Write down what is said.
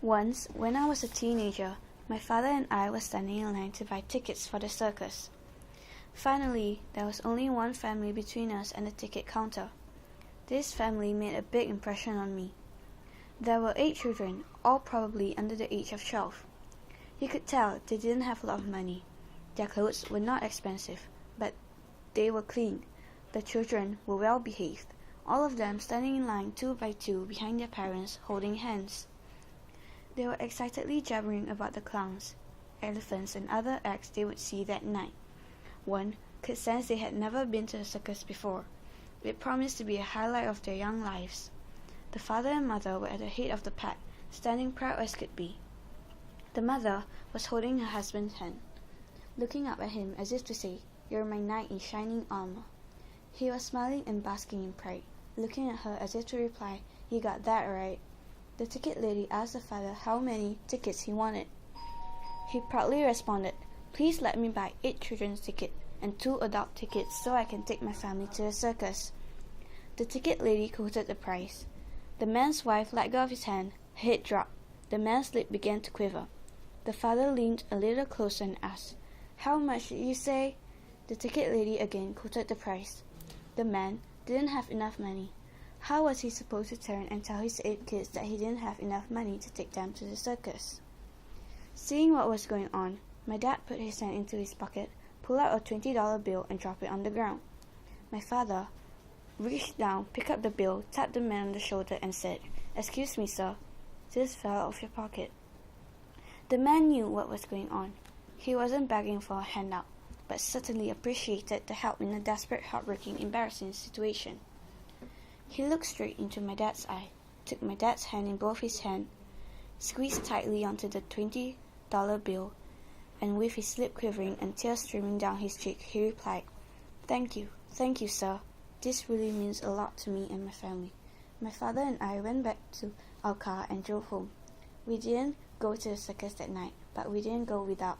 Once, when I was a teenager, my father and I were standing in line to buy tickets for the circus. Finally, there was only one family between us and the ticket counter. This family made a big impression on me. There were 8 children, all probably under the age of 12. You could tell they didn't have a lot of money. Their clothes were not expensive, but they were clean. The children were well behaved, all of them standing in line 2 by 2 behind their parents, holding hands. They were excitedly jabbering about the clowns, elephants, and other acts they would see that night. One could sense they had never been to a circus before. It promised to be a highlight of their young lives. The father and mother were at the head of the pack, standing proud as could be. The mother was holding her husband's hand, looking up at him as if to say, "You're my knight in shining armor." He was smiling and basking in pride, looking at her as if to reply, "You got that right." The ticket lady asked the father how many tickets he wanted. He proudly responded, "Please let me buy 8 children's tickets and 2 adult tickets so I can take my family to the circus." The ticket lady quoted the price. The man's wife let go of his hand, her head dropped. The man's lip began to quiver. The father leaned a little closer and asked, "How much did you say?" The ticket lady again quoted the price. The man didn't have enough money. How was he supposed to turn and tell his 8 kids that he didn't have enough money to take them to the circus? Seeing what was going on, my dad put his hand into his pocket, pulled out a $20 bill and dropped it on the ground. My father reached down, picked up the bill, tapped the man on the shoulder and said, "Excuse me, sir, this fell out of your pocket." The man knew what was going on. He wasn't begging for a handout, but certainly appreciated the help in a desperate, heartbreaking, embarrassing situation. He looked straight into my dad's eye, took my dad's hand in both his hands, squeezed tightly onto the $20 bill, and with his lip quivering and tears streaming down his cheek, he replied, thank you, sir. This really means a lot to me and my family." My father and I went back to our car and drove home. We didn't go to the circus that night, but we didn't go without